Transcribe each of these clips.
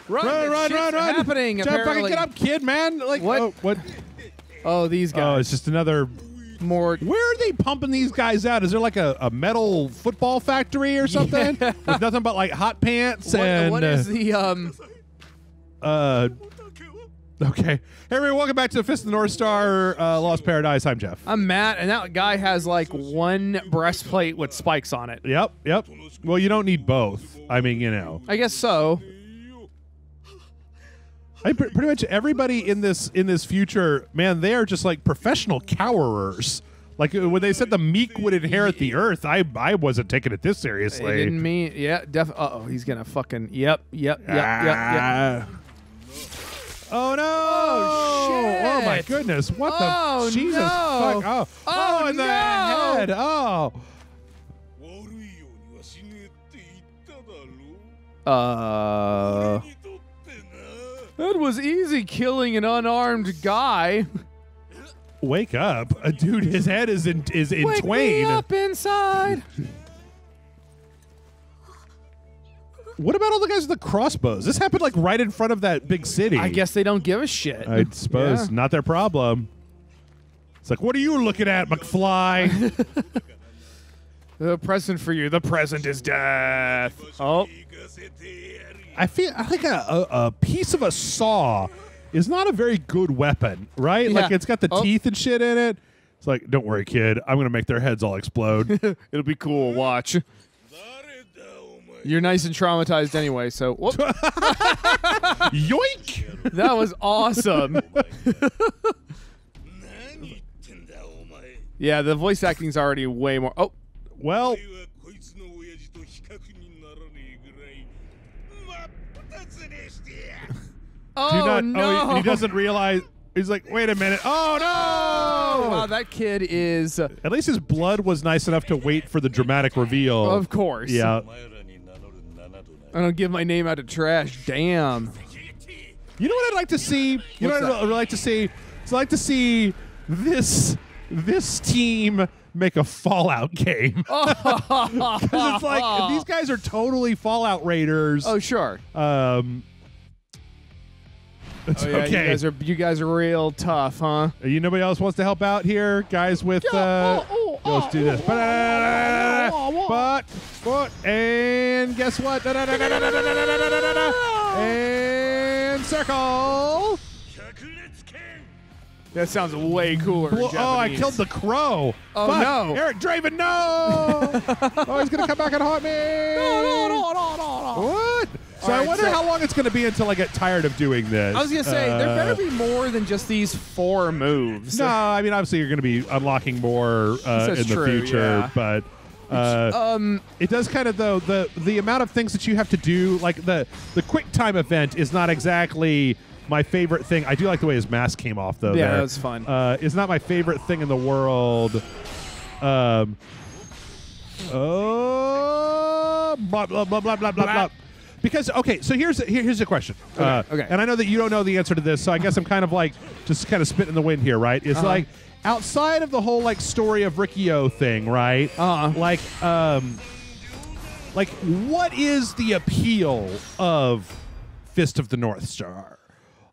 Run! Happening. Jeff, fucking get up, kid, man! Like what? Oh, what? Oh, these guys. Oh, it's just another. More. Where are they pumping these guys out? Is there like a metal football factory or something with nothing but like hot pants and? What is the Okay. Hey, everyone, welcome back to the Fist of the North Star, Lost Paradise. I'm Jeff. I'm Matt, and that guy has like one breastplate with spikes on it. Yep. Well, you don't need both. I mean, you know. I guess so. Pretty much everybody in this future, man, they are just like professional cowerers. Like when they said the meek would inherit the earth, I wasn't taking it this seriously. It didn't mean, yeah, oh, he's gonna fucking, yep. Oh no! Oh shit! Oh my goodness! What the Jesus no. fuck! Oh, in the head! Oh. That was easy killing an unarmed guy. Wake up, dude! His head is in Wake twain. Me up inside. What about all the guys with the crossbows? This happened like right in front of that big city. I guess they don't give a shit. I suppose not their problem. It's like, what are you looking at, McFly? The present for you. The present is death. Oh. I think a piece of a saw is not a very good weapon, right? Yeah. Like it's got the teeth and shit in it. It's like, don't worry, kid. I'm gonna make their heads all explode. It'll be cool. Watch. You're nice and traumatized anyway, so whoop. Yoink! That was awesome. Yeah, the voice acting's already way more. Oh, well. Oh no! Oh, he doesn't realize. He's like, wait a minute. Oh no! Oh, wow, that kid is. At least his blood was nice enough to wait for the dramatic reveal. Of course. Yeah. I don't give my name out to trash. Damn. You know what I'd like to see? You know what I'd like to see? I'd like to see this team make a Fallout game. Because it's like these guys are totally Fallout raiders. Oh sure. It's yeah, okay. You guys are real tough, huh? Nobody else wants to help out here, guys. With let's do this. But and guess what? And circle. That sounds way cooler. Oh, I killed the crow. Oh Fuck. no, Eric Draven, no! Oh, he's gonna come back and haunt me. No. What? So I wonder how long it's going to be until I get tired of doing this. I was going to say, there better be more than just these 4 moves. No, I mean, obviously you're going to be unlocking more in the future, but it does kind of, though, the amount of things that you have to do, like the quick time event is not exactly my favorite thing. I do like the way his mask came off, though. Yeah, that's fun. It's not my favorite thing in the world. Blah, blah, blah, blah, blah, blah, blah. Because, okay, so here's the question. Okay. And I know that you don't know the answer to this, so I guess I'm kind of like just kind of spitting in the wind here, right? It's like outside of the whole like story of Riccio thing, right? Like what is the appeal of Fist of the North Star?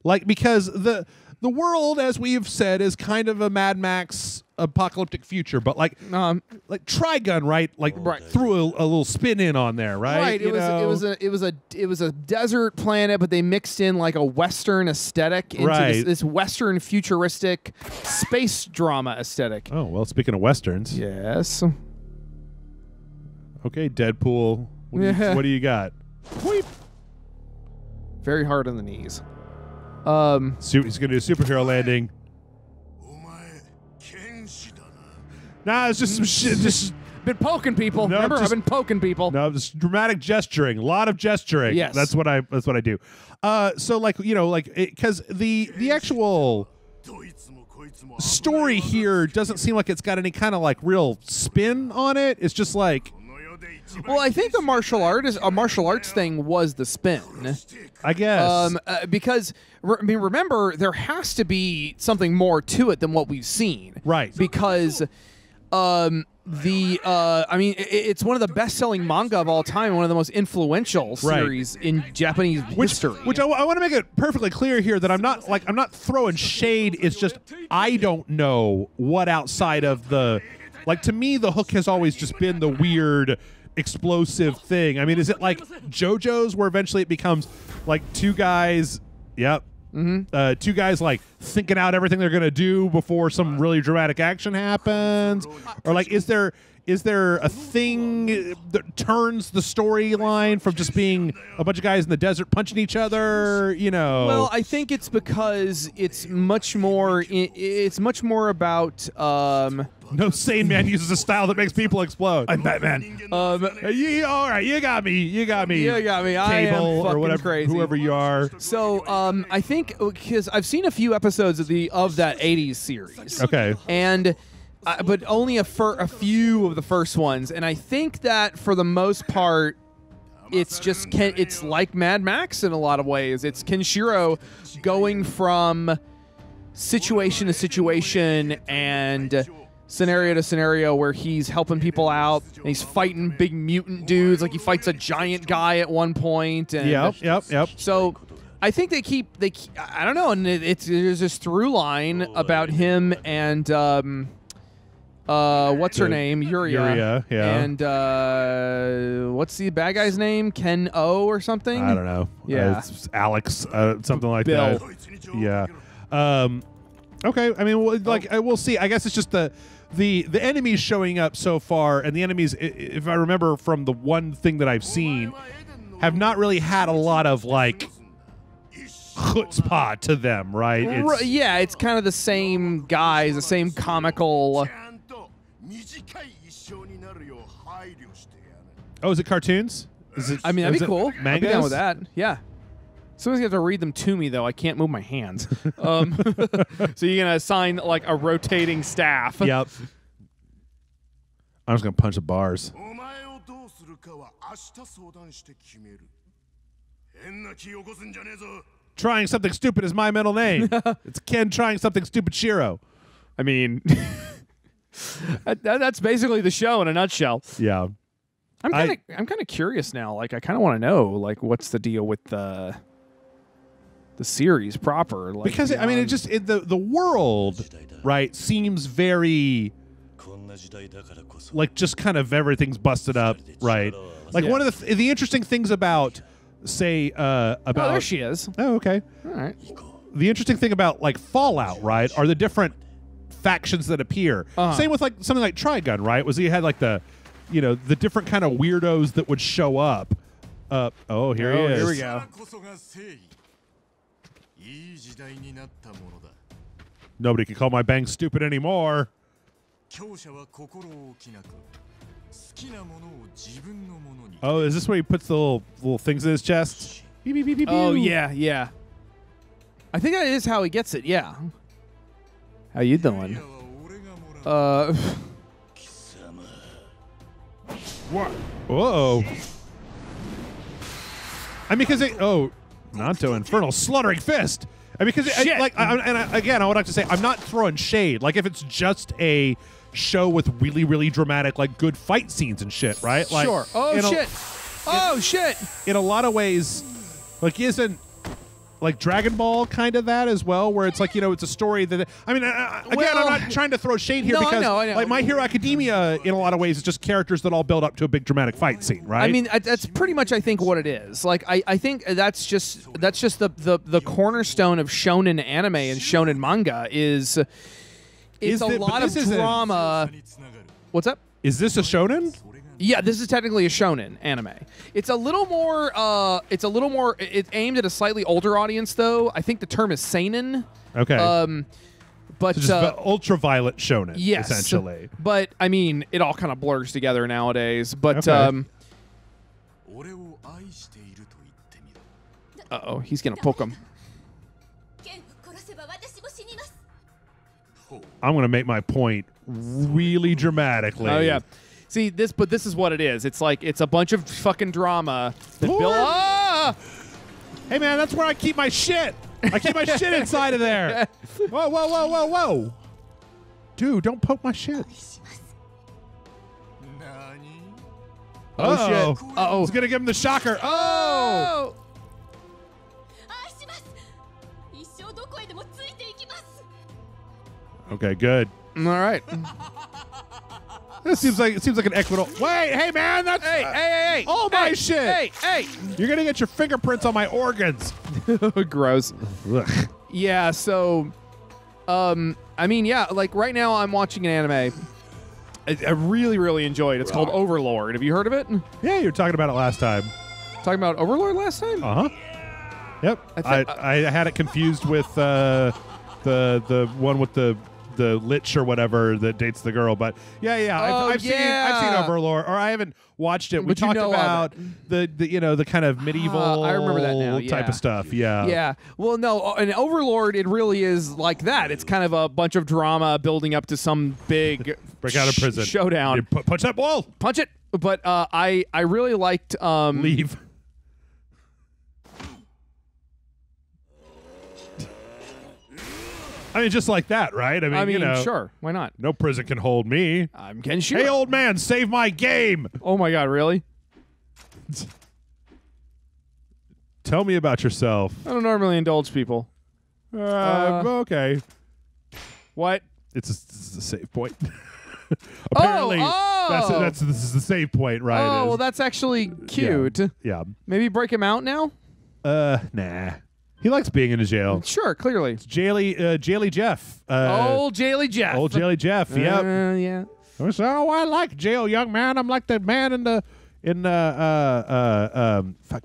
Like, because the world, as we've said, is kind of a Mad Max apocalyptic future, but like Trigun, right? Like threw a little spin in on there, right? Right. It was a desert planet, but they mixed in like a Western aesthetic into this Western futuristic space drama aesthetic. Oh well, speaking of Westerns, yes. Okay, Deadpool. What do you got? Weep. Very hard on the knees. He's gonna do a superhero landing. Nah, it's just some shit. Just been poking people. No, Remember, I've been poking people. No, this dramatic gesturing. A lot of gesturing. Yes, that's what I do. So like because the actual story here doesn't seem like it's got any kind of like real spin on it. It's just like. Well, I think the martial arts thing was the spin. I guess. Because remember, there has to be something more to it than what we've seen. Right. Because I mean, it's one of the best-selling manga of all time, one of the most influential series in Japanese history. Which I want to make it perfectly clear here that I'm not throwing shade. It's just I don't know what outside of the to me the hook has always just been the weird explosive thing. I mean, is it like JoJo's where eventually it becomes like two guys? Yep. Two guys like thinking out everything they're gonna do before some really dramatic action happens, or like is there a thing that turns the storyline from just being a bunch of guys in the desert punching each other? You know. Well, I think it's because it's much more. It's much more about. No sane man uses a style that makes people explode. I'm Batman. All right, you got me. You got me. I am Cable fucking or whatever, crazy. whoever you are. So, I think because I've seen a few episodes of that '80s series. Okay. And, but only a few of the first ones, and I think that for the most part, it's just it's like Mad Max in a lot of ways. It's Kenshiro going from situation to situation and scenario to scenario where he's helping people out and he's fighting big mutant dudes. Like he fights a giant guy at one point. And Yep. So I think they keep I don't know, and there's this through line about him and what's her name? Yuria, yeah. And what's the bad guy's name? Ken O or something? I don't know. Yeah. It's Alex, something like Bill. that. Yeah. Okay. I mean, we'll see. I guess it's just the enemies showing up so far, and the enemies, if I remember from the one thing that I've seen, have not really had a lot of chutzpah to them, right? It's kind of the same guys, the same comical. Oh, is it cartoons? I mean, that'd be cool. Mangas? I'd be down with that. Yeah. Somebody's going to have to read them to me, though. I can't move my hands. So you're going to assign like a rotating staff. Yep. I'm just going to punch the bars. Trying something stupid is my middle name. It's Ken trying something stupid Shiro. I mean, that's basically the show in a nutshell. Yeah. I'm kind of curious now. Like, I kind of want to know, like, what's the deal with the series proper? Like, because I mean, the world, right, seems very like just kind of everything's busted up, right? Like one of the interesting things about, say, about oh, there she is. Oh, okay. All right. The interesting thing about like Fallout, right, are the different factions that appear. Same with like something like Trigun, right? Was you had like the different kind of weirdos that would show up. Oh, here he is. Here we go. Nobody can call my bang stupid anymore. Oh, is this where he puts the little things in his chest? Beep, beep, beep, beep, Oh, beep. yeah. I think that is how he gets it, yeah. How you doing? What? Whoa. I mean, because Nanto Infernal Slaughtering Fist. I mean, because again, I would like to say I'm not throwing shade. Like, if it's just a show with really, really dramatic, like, good fight scenes and shit, right? Like, sure. Shit. In a lot of ways, like, isn't like Dragon Ball kind of that as well, where it's like, it's a story that, I mean, again, I'm not trying to throw shade here because I know. like My Hero Academia in a lot of ways is just characters that all build up to a big dramatic fight scene, right? I mean, that's pretty much, I think, what it is. Like, I think that's just the cornerstone of shonen anime and shonen manga is a lot of drama. What's up? Is this a shonen? Yeah, this is technically a shonen anime. It's a little more. It's aimed at a slightly older audience, though. I think the term is seinen. Okay. But so just ultraviolet shonen, yes, essentially. But I mean, it all kind of blurs together nowadays. But okay. Uh-oh, he's gonna poke him. I'm gonna make my point really dramatically. Oh yeah. See this, but this is what it is. It's like it's a bunch of fucking drama that build. Hey man, that's where I keep my shit. I keep my shit inside of there. Whoa. Dude, don't poke my shit. Oh, Uh-oh. shit. Uh-oh. He's going to give him the shocker. Oh! Okay, good. All right. It seems like an equitable. Wait, hey man, that's Hey. all my shit. Hey. You're gonna get your fingerprints on my organs. Gross. Ugh. Yeah, so I mean, yeah, like right now I'm watching an anime. I really, really enjoy it. It's called Overlord. Have you heard of it? Yeah, you were talking about it last time. Talking about Overlord last time? Uh huh. Yep. I had it confused with the one with the lich or whatever that dates the girl, but I've seen Overlord, or I haven't watched it. We But you talked know about the kind of medieval I remember that now, type yeah. of stuff. Yeah. Yeah. Well, no, an Overlord, it really is like that. It's kind of a bunch of drama building up to some big Break out of prison. showdown. You punch that wall. Punch it. But I really liked Leave. I mean, just like that, right? I mean, sure. Why not? no prison can hold me. I'm Kenshiro. Hey, old man, save my game. Oh my God, really? Tell me about yourself. I don't normally indulge people. Okay. What? It's a save point. Apparently, this is the save point, right? Oh, well, that's actually cute. Yeah. Maybe break him out now? Nah. He likes being in a jail. Sure, clearly. It's Jaily Jeff. Old Jaily Jeff. Old Jaily Jeff. Yep. Yeah. So I like jail, young man. I'm like the man in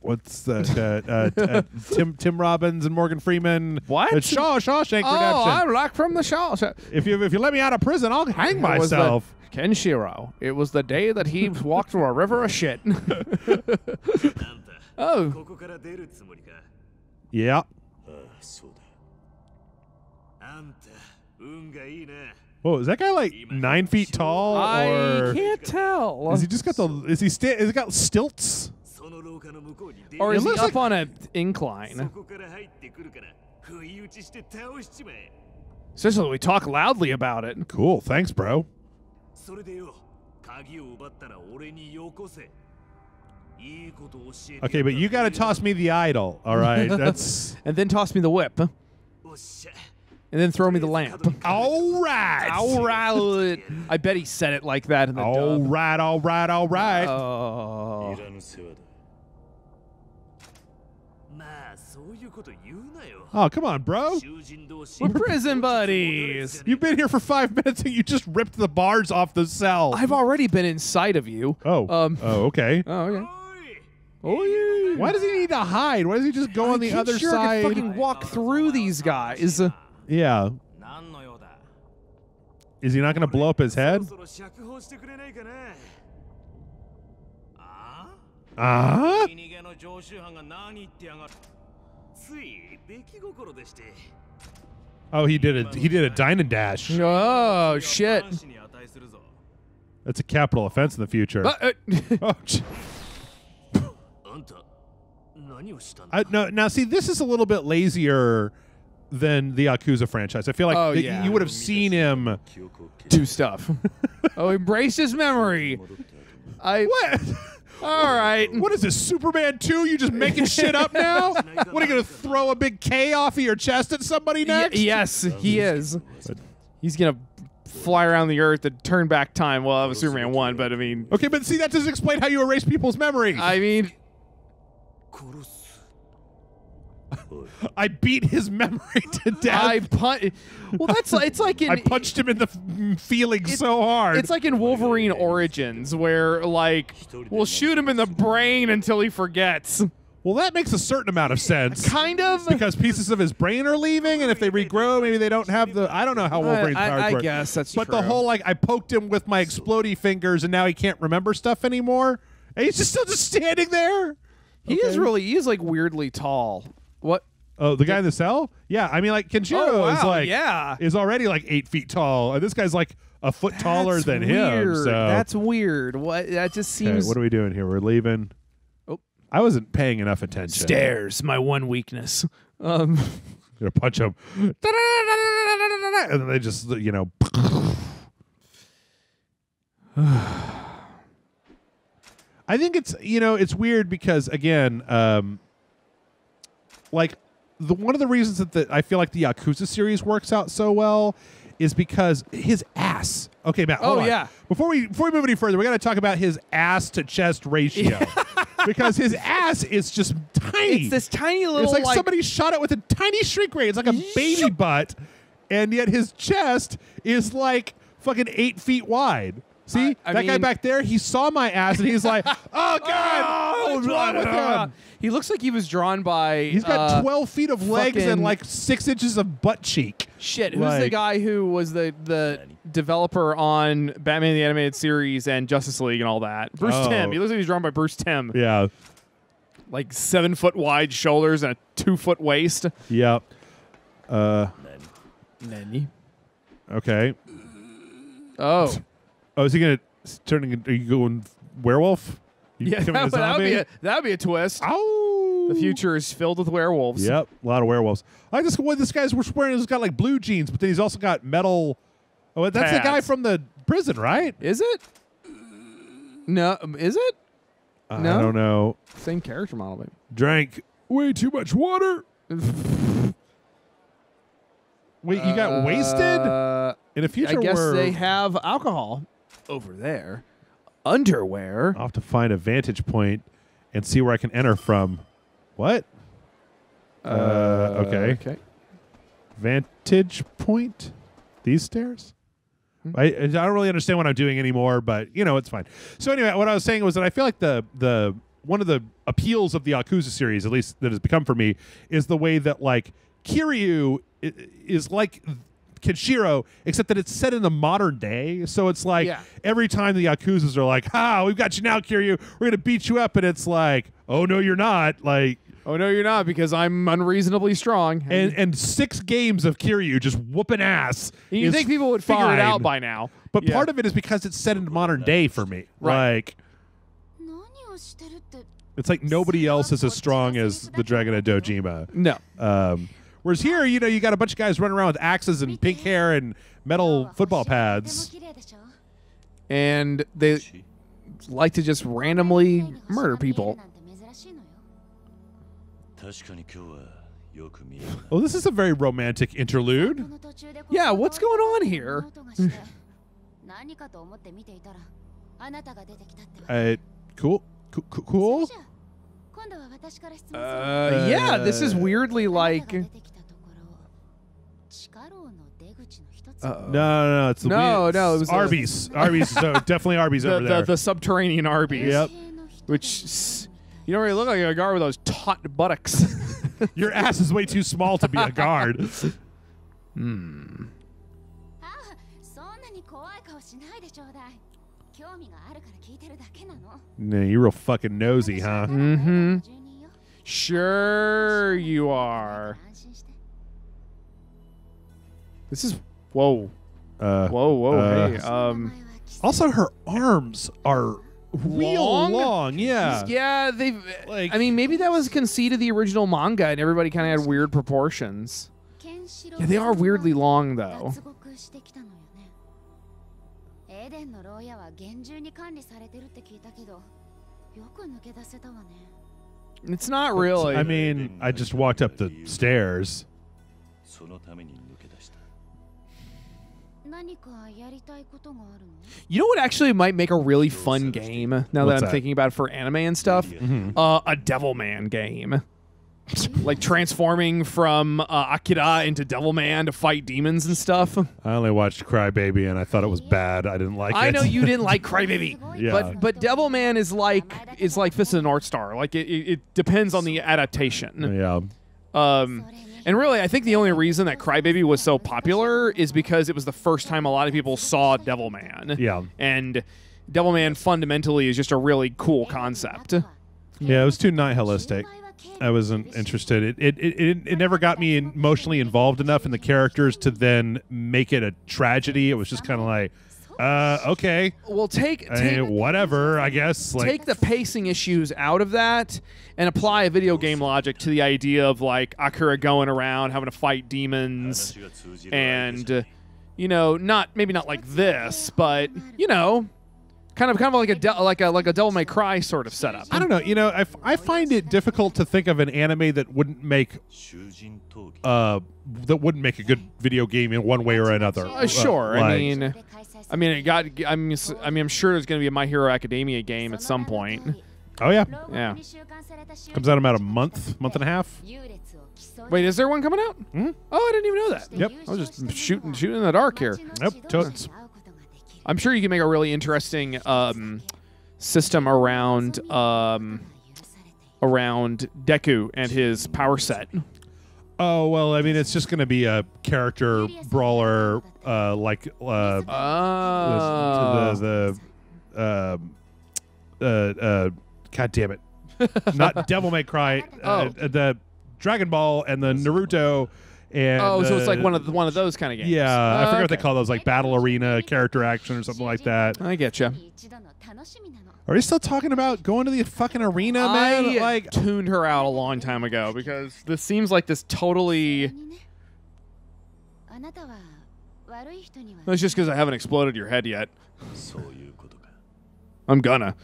what's the Tim Robbins and Morgan Freeman. What? Shawshank Redemption. I like from the Shaw. If you let me out of prison, I'll hang myself. Kenshiro. It was the day that he walked through a river of shit. Oh. Yeah. Whoa, is that guy like 9 feet tall? I or can't tell. Has he just got has he got stilts? Or It is he looks up like- on an incline? Especially when we talk loudly about it. Cool, thanks, bro. Okay, but you got to toss me the idol. All right, that's And then toss me the whip. And then throw me the lamp. all right. All right. I bet he said it like that in the All dub. right, all right, all right. Oh. Oh, come on, bro. We're prison buddies. You've been here for 5 minutes and you just ripped the bars off the cell. I've already been inside of you. Oh. Okay. Oh, okay. Oh, yeah. Why does he need to hide? Why does he just go on the other Sure, side? I can fucking walk through these guys. Yeah. Is he not going to blow up his head? Oh, he did a dine and dash. Oh, shit. That's a capital offense in the future. Oh, no, now see, this is a little bit lazier than the Yakuza franchise. I feel like you would have seen him do stuff. Oh, embrace his memory. What? All right. What is this, Superman 2? You just making shit up now? What, are you going to throw a big K off of your chest at somebody next? Yes, he is. He's going to fly around the earth and turn back time. Well, that was Superman 1, but I mean... Okay, but see, that doesn't explain how you erase people's memory. I mean... I beat his memory to death. Well, it's like in... I punched him in the feeling so hard. It's like in Wolverine Origins, where, like, we'll shoot him in the brain until he forgets. Well, that makes a certain amount of sense. Kind of. Because pieces of his brain are leaving, and if they regrow, maybe they don't have the... I don't know how Wolverine's powers work. I guess that's true. But the whole, like, I poked him with my explodey fingers, and now he can't remember stuff anymore, and he's just still just standing there. He is, like, weirdly tall. What? Oh, the guy in the cell? Yeah, I mean, like, Kenshiro is already, like, 8 feet tall, and this guy's, like, a foot taller than him. So. That's weird. What? That just seems... Okay, what are we doing here? We're leaving. Oh. I wasn't paying enough attention. Stairs, my one weakness. Gonna punch him. And then they just, you know... I think it's it's weird because again, like one of the reasons that I feel like the Yakuza series works out so well is because his ass. Okay, Matt. Hold on. Yeah. Before we move any further, we got to talk about his ass to chest ratio because his ass is just tiny. It's this tiny little. It's like somebody shot it with a tiny shrink ray. It's like a baby butt, and yet his chest is like fucking 8 feet wide. See that guy back there? He saw my ass and he's like, "Oh God, what's wrong with him?" He looks like he was drawn by. He's got 12 feet of legs and like 6 inches of butt cheek. Shit, who's the guy who was the developer on Batman the Animated Series and Justice League and all that? Bruce Timm. He looks like he's drawn by Bruce Timm. Yeah. Like 7 foot wide shoulders and a 2 foot waist. Yep. Nanny. Okay. Oh. Oh, is he gonna are you going werewolf? Yeah, that would be a twist. Oh, the future is filled with werewolves. Yep, a lot of werewolves. I just what this guy's wearing. He's got like blue jeans, but then he's also got metal. Oh, that's the guy from the prison, right? Is it? No, is it? No? I don't know. Same character model, maybe. Drank way too much water. Wait, you got wasted? In a future, I guess they have alcohol over there. Underwear. I'll have to find a vantage point and see where I can enter from. What? Okay. Vantage point? These stairs? I don't really understand what I'm doing anymore, but it's fine. So anyway, what I was saying was that I feel like the one of the appeals of the Yakuza series, at least that has become for me, is the way that like Kiryu is like Kenshiro, except that it's set in the modern day. So it's like every time the Yakuzas are like, we've got you now, Kiryu. We're going to beat you up. And it's like, oh, no, you're not. Like, oh, no, you're not, because I'm unreasonably strong. And 6 games of Kiryu just whooping ass. You think people would figure it out by now. But part of it is because it's set in modern day for me. Right. Like, it's like nobody else is as strong as the Dragon of Dojima. No. Whereas here, you got a bunch of guys running around with axes and pink hair and metal football pads. And they like to just randomly murder people. Oh, this is a very romantic interlude. Yeah, what's going on here? Cool. Yeah, this is weirdly like... No, it's no, it was Arby's. Arby's, so definitely Arby's over there. The subterranean Arby's. Yep. Which you don't really look like a guard with those taut buttocks. Your ass is way too small to be a guard. Nah, you're real fucking nosy, huh? Mm-hmm. Sure you are. This is whoa. Hey. Also, her arms are real long. Yeah. Yeah, they've. Like, I mean, maybe that was a conceit of the original manga, and everybody kind of had weird proportions. Yeah, they are weirdly long, though. It's not really. I mean, I just walked up the stairs. You know what actually might make a really fun game, now that I'm thinking about it for anime and stuff? Mm-hmm. A Devilman game. Like transforming from Akira into Devilman to fight demons and stuff. I only watched Crybaby and I thought it was bad. I didn't like it. I know you didn't like Crybaby. Yeah. But Devilman is like Fist of the North Star. Like it depends on the adaptation. Yeah. And really, I think the only reason that Crybaby was so popular is because it was the first time a lot of people saw Devilman. Yeah. And Devilman fundamentally is just a really cool concept. Yeah, it was too nihilistic. I wasn't interested. It never got me emotionally involved enough in the characters to then make it a tragedy. It was just kind of like, okay. Well, take whatever, I guess. Like, take the pacing issues out of that and apply a video game logic to the idea of like Akira going around having to fight demons and maybe not like this, but Kind of like a Devil May Cry sort of setup. I don't know. You know, I find it difficult to think of an anime that wouldn't make a good video game in one way or another. Sure. Like, I'm sure there's going to be a My Hero Academia game at some point. oh yeah, Yeah. comes out in about a month and a half. Wait, is there one coming out? Hmm? Oh, I didn't even know that. Yep. I was just shooting in the dark here. Yep, totes. I'm sure you can make a really interesting system around Deku and his power set. Oh well, I mean, it's just going to be a character brawler, God damn it, not Devil May Cry, the Dragon Ball and the Naruto. And, so it's like one of those kind of games. Yeah, I forget what they call those, like Battle Arena, character action, or something like that. I get you. Are you still talking about going to the fucking arena, man? I tuned her out a long time ago because this seems like this totally. It's just because I haven't exploded your head yet. I'm gonna.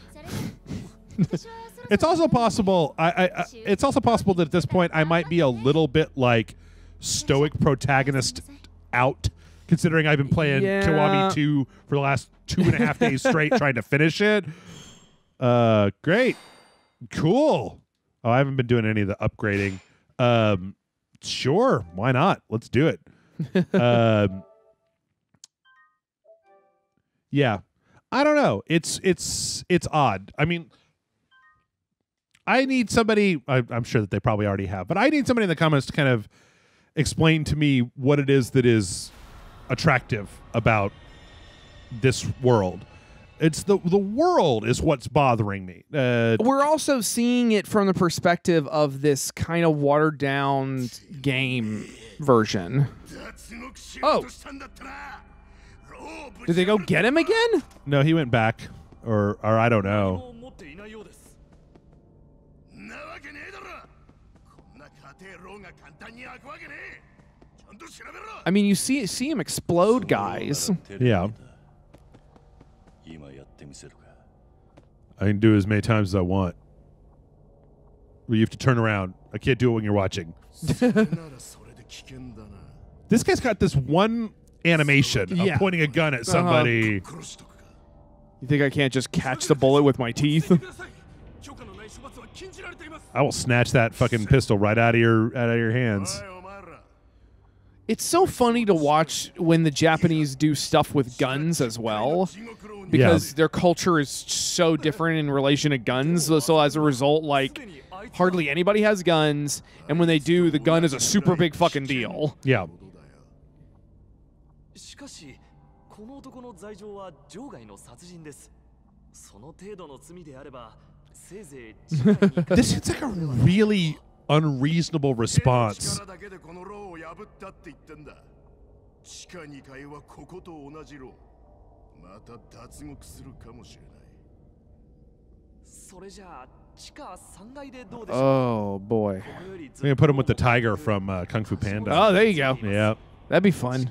It's also possible. It's also possible that at this point I might be a little bit like stoic protagonist out, considering I've been playing Kiwami 2 for the last 2.5 days straight trying to finish it. Great. Cool. Oh, I haven't been doing any of the upgrading. Sure. Why not? Let's do it. Yeah. I don't know. It's odd. I mean, I need somebody, I'm sure that they probably already have, but I need somebody in the comments to kind of explain to me what it is that is attractive about this world. It's the world is what's bothering me. We're also seeing it from the perspective of this kind of watered down game version. Oh. Did they go get him again? No, he went back, or I don't know. I mean, you see him explode, guys. Yeah. I can do it as many times as I want. But you have to turn around. I can't do it when you're watching. This guy's got this one animation of pointing a gun at somebody. You think I can't just catch the bullet with my teeth? I will snatch that fucking pistol right out of your hands. It's so funny to watch when the Japanese do stuff with guns as well, because their culture is so different in relation to guns. So as a result, like, hardly anybody has guns, and when they do, the gun is a super big fucking deal. Yeah. This seems like a really unreasonable response. Oh boy. I'm gonna put him with the tiger from Kung Fu Panda. Oh, there you go. Yeah. That'd be fun.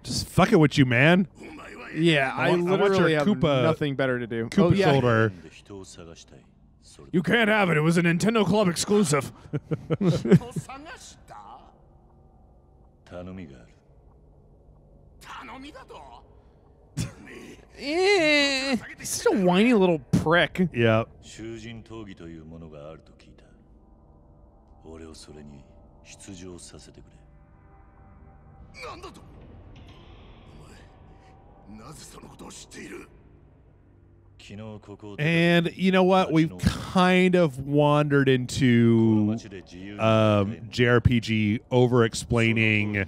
Just fuck it with you, man. Yeah, I literally have nothing better to do. Koopa shoulder. You can't have it. It was a Nintendo Club exclusive. He's such a whiny little prick. Yeah. And you know what? We've kind of wandered into JRPG over-explaining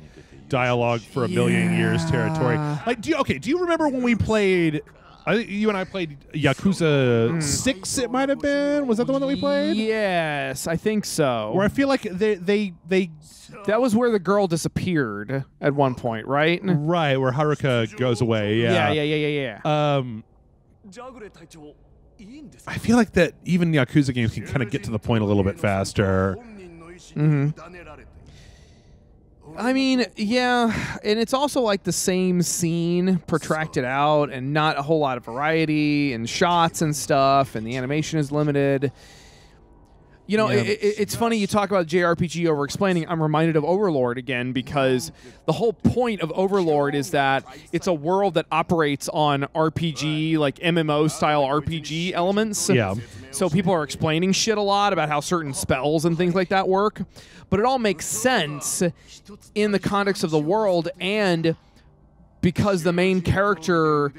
dialogue for a million years territory. Like, do you remember when we played I think you and I played Yakuza 6. It might have been. Was that the one that we played? Yes, I think so. Where I feel like they that was where the girl disappeared at one point, right? right where Haruka goes away. Yeah. I feel like that even Yakuza games can kind of get to the point a little bit faster. I mean, yeah, and it's also like the same scene protracted out and not a whole lot of variety and shots and stuff, and the animation is limited. You know, it's funny you talk about JRPG over-explaining. I'm reminded of Overlord again because the whole point of Overlord is that it's a world that operates on RPG, like MMO-style RPG elements. Yeah. So people are explaining shit a lot about how certain spells and things like that work. But it all makes sense in the context of the world, and because the main character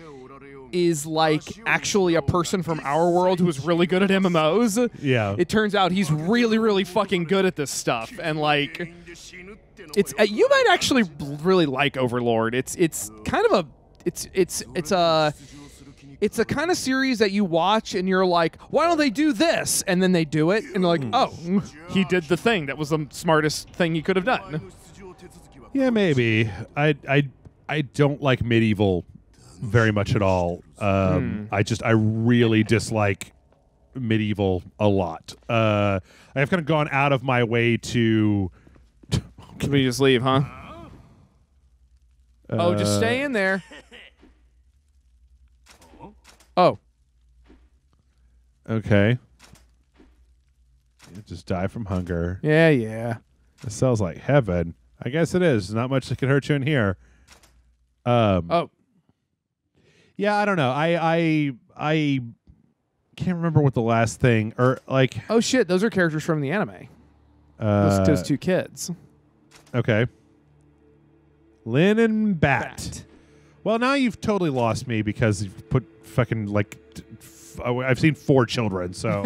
is like actually a person from our world who's really good at MMOs. Yeah. It turns out he's really, really fucking good at this stuff, and like, it's you might actually really like Overlord. It's kind of a it's a kind of series that you watch and you're like, why don't they do this? And then they do it, and they're like, oh, he did the thing. That was the smartest thing he could have done. Yeah, maybe. I don't like medieval very much at all. I really dislike medieval a lot. I've kind of gone out of my way to. Can we just leave, huh? Oh, just stay in there. Oh. Okay. You just die from hunger. Yeah. It sounds like heaven. I guess it is. Not much that can hurt you in here. Oh. Yeah, I don't know. I can't remember what the last thing or like. Oh shit! Those are characters from the anime. Those two kids. Okay. Lynn and Bat. Well, now you've totally lost me because you've put fucking like. I've seen 4 children, so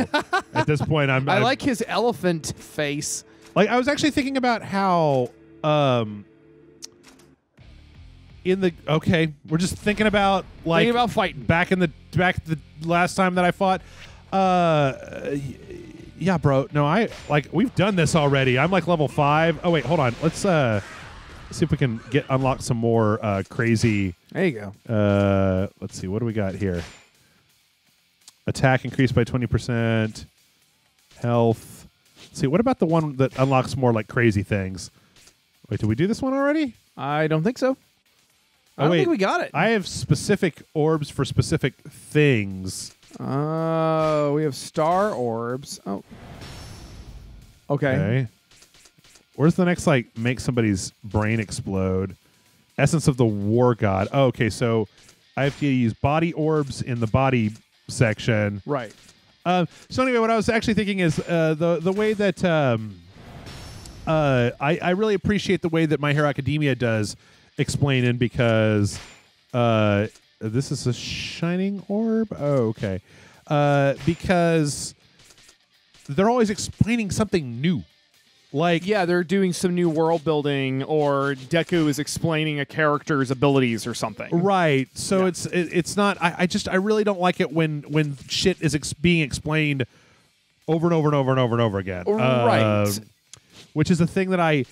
at this point I'm. I like his elephant face. Like I was actually thinking about how. We're just thinking about fighting back the last time that I fought. Yeah, bro. No, we've done this already. I'm like level 5. Oh wait, hold on. Let's see if we can unlock some more crazy. There you go. Let's see. What do we got here? Attack increased by 20%. Health. Let's see. What about the one that unlocks more like crazy things? Wait, did we do this one already? I don't think so. I don't think we got it. I have specific orbs for specific things. Oh, we have star orbs. Oh. Okay. Where's the next, like, make somebody's brain explode? Essence of the War God. Oh, okay, so I have to use body orbs in the body section. Right. So anyway, what I was actually thinking is the way that I really appreciate the way that My Hero Academia does explaining because this is a shining orb. Oh, okay. Because they're always explaining something new. Like, yeah, they're doing some new world building, or Deku is explaining a character's abilities or something. Right. So it's not. I really don't like it when shit is being explained over and over and over and over and over again. Right. Which is a thing that I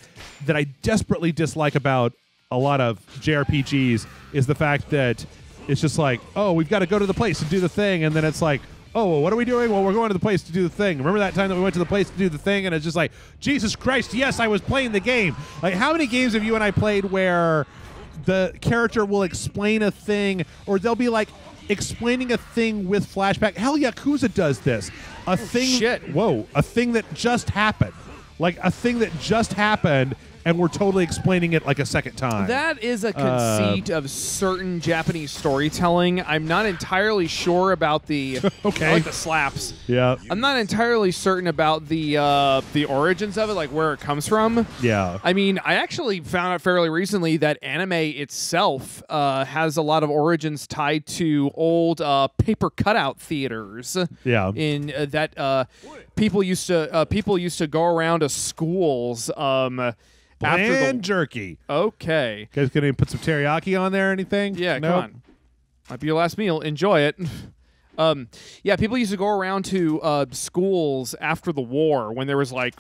desperately dislike about a lot of JRPGs is the fact that it's just like, oh, we've got to go to the place and do the thing, and then it's like, oh, well, what are we doing? Well, we're going to the place to do the thing. Remember that time that we went to the place to do the thing, and it's just like, Jesus Christ, yes, I was playing the game. Like, how many games have you and I played where the character will explain a thing, or they'll be like explaining a thing with flashback? Hell, Yakuza does this. A thing that just happened. Like a thing that just happened, and we're totally explaining it like a second time. That is a conceit of certain Japanese storytelling. I'm not entirely sure about the. Okay. I like the slaps. Yeah. I'm not entirely certain about the origins of it, like where it comes from. Yeah. I mean, I actually found out fairly recently that anime itself has a lot of origins tied to old paper cutout theaters. Yeah. In that people used to go around to schools. Bland jerky. Okay. You guys gonna put some teriyaki on there or anything? Yeah, nope. come on. Might be your last meal. Enjoy it. Yeah, people used to go around to schools after the war when there was like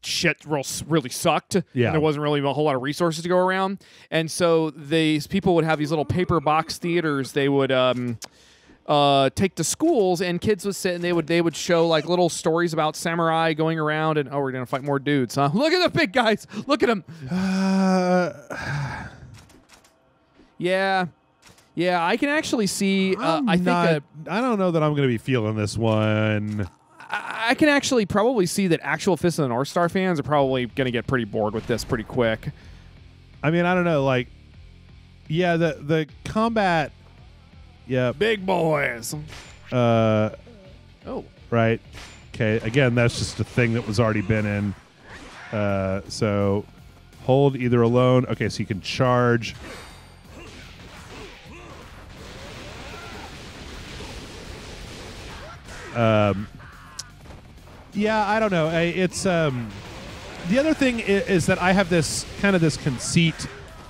shit really sucked. Yeah. And there wasn't really a whole lot of resources to go around. And so these people would have these little paper box theaters they would take to schools, and kids would sit and they would show like little stories about samurai going around and, oh, we're going to fight more dudes, huh? Look at the big guys. Look at them. Yeah. Yeah, I can actually see. I don't know that I'm going to be feeling this one. I can actually probably see that actual Fist of the North Star fans are probably going to get pretty bored with this pretty quick. I mean, I don't know. Like, yeah, the combat. Yeah, big boys. Oh, right. Okay. Again, that's just a thing that was already been in. So hold either alone. Okay, so you can charge. Yeah, I don't know. It's the other thing is that I have this conceit,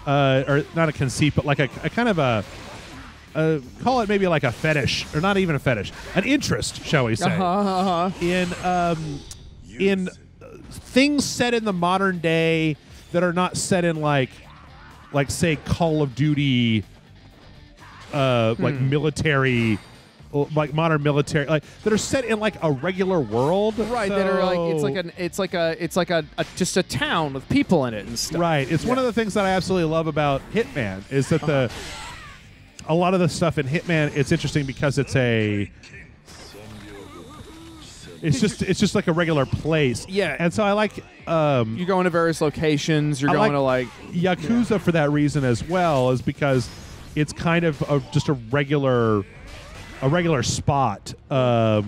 or not a conceit, but like a kind of a call it maybe like a fetish, or not even a fetish, an interest, shall we say, in things set in the modern day that are not set in like say Call of Duty, like military. Like modern military, like that are set in like a regular world, right? So, that are like it's like a just a town with people in it and stuff. Right. It's one of the things that I absolutely love about Hitman is that a lot of the stuff in Hitman, it's interesting because it's just like a regular place. Yeah. And so I like you're going to various locations. You're going to like Yakuza for that reason as well, is because it's kind of just a regular spot. I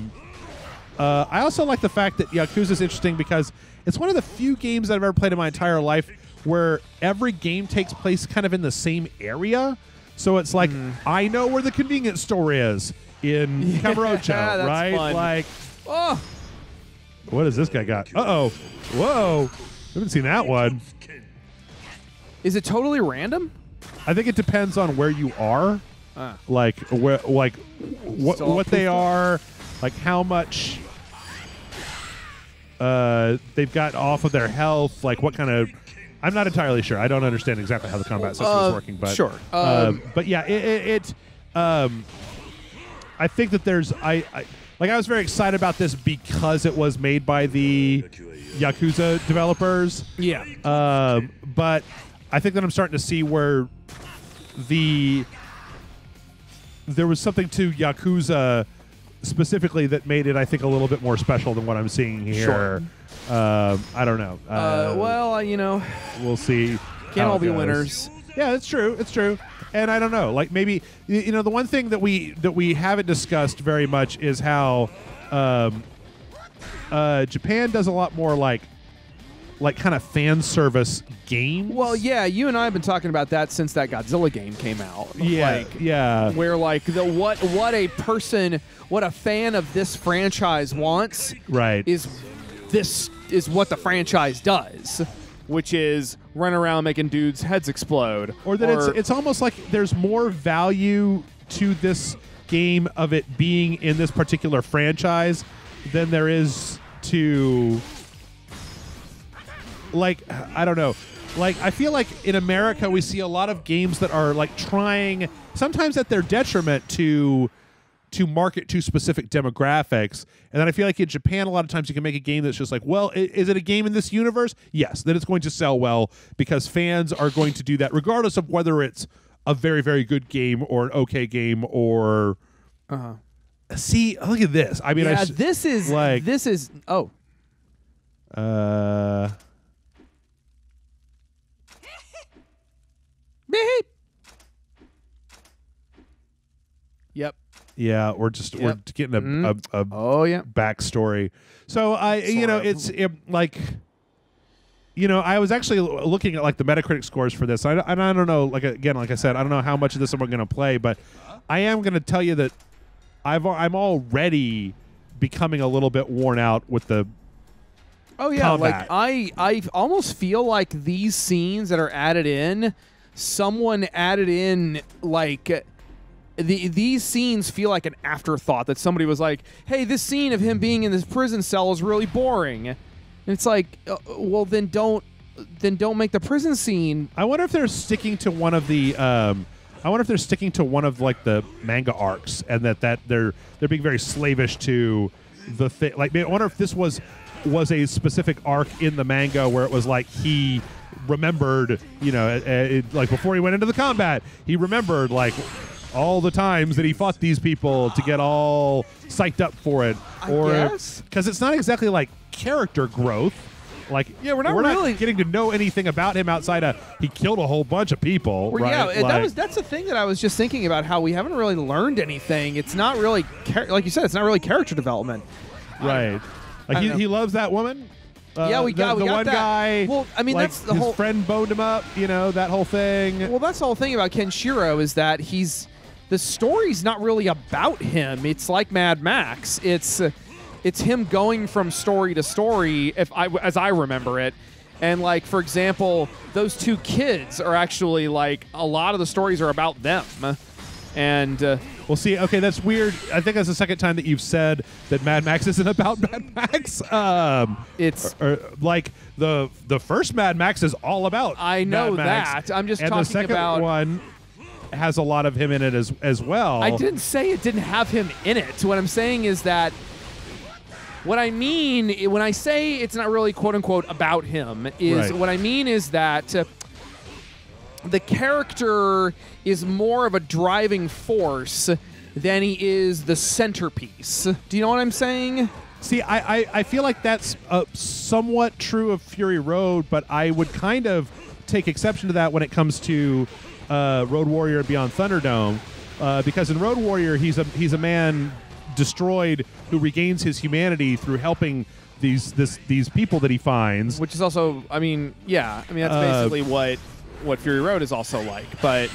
also like the fact that Yakuza is interesting because it's one of the few games that I've ever played in my entire life where every game takes place kind of in the same area. So it's like, I know where the convenience store is in Kamurocho, right? Fun. Like, oh, what has this guy got? Uh-oh. Whoa. Haven't seen that one. Is it totally random? I think it depends on where you are. Like what they are, like how much they've got off of their health, like what kind of. I'm not entirely sure. I don't understand exactly how the combat system is working, but sure. But yeah, I think that there's I was very excited about this because it was made by the Yakuza developers. Yeah. But I think that I'm starting to see where there was something to Yakuza specifically that made it, I think, a little bit more special than what I'm seeing here. Sure. I don't know. Well, we'll see. Can't all be winners. Yeah, it's true. It's true. And I don't know. Like maybe the one thing that we haven't discussed very much is how Japan does a lot more like kind of fan service games. Well, yeah, you and I have been talking about that since that Godzilla game came out. Yeah, yeah. Where like what a fan of this franchise wants, right, is what the franchise does, which is run around making dudes' heads explode. Or that it's almost like there's more value to this game of it being in this particular franchise than there is to. Like, I don't know. Like, I feel like in America we see a lot of games that are like trying, sometimes at their detriment, to market to specific demographics. And then I feel like in Japan a lot of times you can make a game that's just like, well, is it a game in this universe? Yes, then it's going to sell well because fans are going to do that regardless of whether it's a very, very good game or an okay game or... See, look at this. I mean, yeah, this is... Oh. Beep. Yep. Yeah, we're getting a backstory. So I was actually looking at like the Metacritic scores for this. I don't know. Like I said, I don't know how much of this I'm going to play, but I am going to tell you that I'm already becoming a little bit worn out with the. Oh yeah, combat. like I almost feel like these scenes that are added in, someone added in like these scenes feel like an afterthought that somebody was like, hey, this scene of him being in this prison cell is really boring. And it's like, well, then don't make the prison scene. I wonder if they're sticking to one of the like the manga arcs, and that they're being very slavish to the thing. Like, I wonder if this was a specific arc in the manga where it was like he remembered, like before he went into the combat, he remembered like all the times that he fought these people to get all psyched up for it. Or because it's not exactly like character growth. Like, yeah, we're not getting to know anything about him outside of he killed a whole bunch of people. Well, right? Yeah, that's the thing that I was just thinking about, how we haven't really learned anything. It's not really like you said, it's not really character development. Right. Like he loves that woman. Yeah, we got one that guy. Well, I mean, like, that's the his whole friend boned him up. That whole thing. Well, that's the whole thing about Kenshiro, is that the story's not really about him. It's like Mad Max. It's him going from story to story, as I remember it. And, like, for example, those two kids are actually, like, a lot of the stories are about them. And well, see, okay, that's weird. I think that's the second time that you've said that Mad Max isn't about Mad Max. It's like the first Mad Max is all about. I know Mad Max, that. I'm just and talking the second about one has a lot of him in it as well. I didn't say it didn't have him in it. What I'm saying is that what I mean when I say it's not really quote unquote about him is what I mean is that the character is more of a driving force than he is the centerpiece. Do you know what I'm saying? See, I feel like that's somewhat true of Fury Road, but I would kind of take exception to that when it comes to Road Warrior Beyond Thunderdome, because in Road Warrior he's a man destroyed who regains his humanity through helping these people that he finds. Which is also, that's basically what Fury Road is also like, but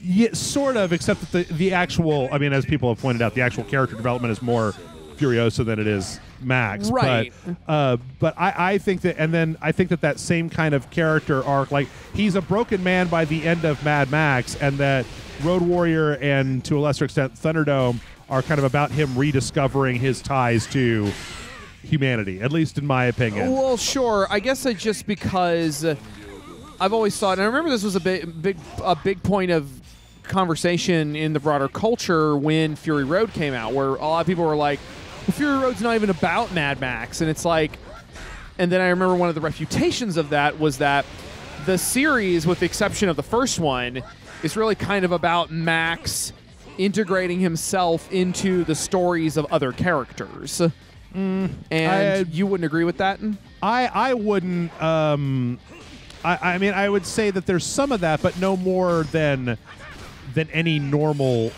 yeah, sort of, except that the actual, as people have pointed out, the actual character development is more Furiosa than it is Max. Right. But I think that, and then I think that same kind of character arc, like he's a broken man by the end of Mad Max, and that Road Warrior and to a lesser extent Thunderdome are kind of about him rediscovering his ties to humanity, at least in my opinion. Well, sure. I guess it's just because I've always thought, and I remember this was a big point of conversation in the broader culture when Fury Road came out, where a lot of people were like, well, Fury Road's not even about Mad Max. And it's like, and then I remember one of the refutations of that was that the series, with the exception of the first one, is really kind of about Max integrating himself into the stories of other characters. And you wouldn't agree with that? I wouldn't. I would say that there's some of that, but no more than any normal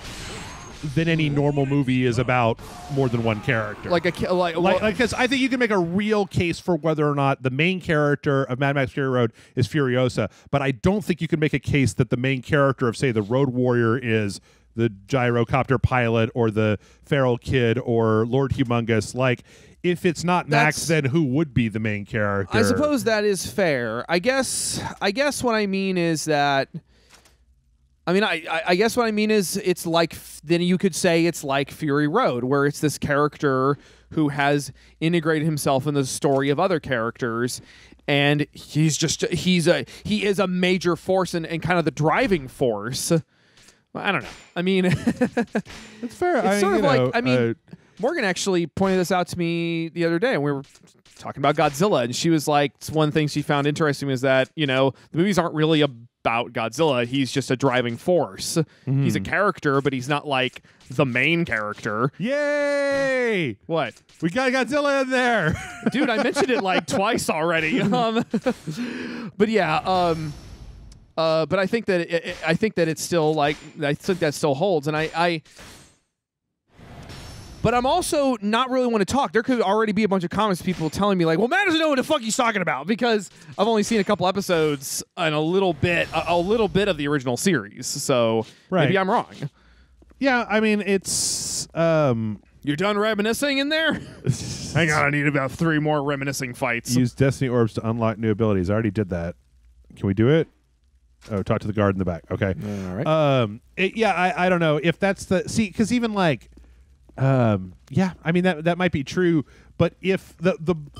movie is about more than one character. Because I think you can make a real case for whether or not the main character of Mad Max Fury Road is Furiosa, but I don't think you can make a case that the main character of, say, the Road Warrior is the gyrocopter pilot or the feral kid or Lord Humongous. Like, if it's not Max, then who would be the main character? I suppose that is fair. I guess what I mean is that, I guess what I mean is it's like, then you could say it's like Fury Road, where it's this character who has integrated himself in the story of other characters, and he is a major force and kind of the driving force. I don't know. It's fair. It's sort of like, Morgan actually pointed this out to me the other day, and we were talking about Godzilla, and she was like, one thing she found interesting is that, the movies aren't really about Godzilla. He's just a driving force. Mm-hmm. He's a character, but he's not like the main character. Yay! What? We got Godzilla in there. Dude, I mentioned it like twice already. But yeah, but I think that it's still like, I think that still holds, and but I'm also not really want to talk. There could already be a bunch of comments, people telling me like, well, Matt doesn't know what the fuck he's talking about, because I've only seen a couple episodes and a little bit of the original series. So maybe I'm wrong. Yeah, it's you're done reminiscing in there? Hang on, I need about 3 more reminiscing fights. Use Destiny Orbs to unlock new abilities. I already did that. Can we do it? Oh, talk to the guard in the back. Okay. All right. Yeah, I don't know if that's the because even like, yeah, I mean that might be true. But if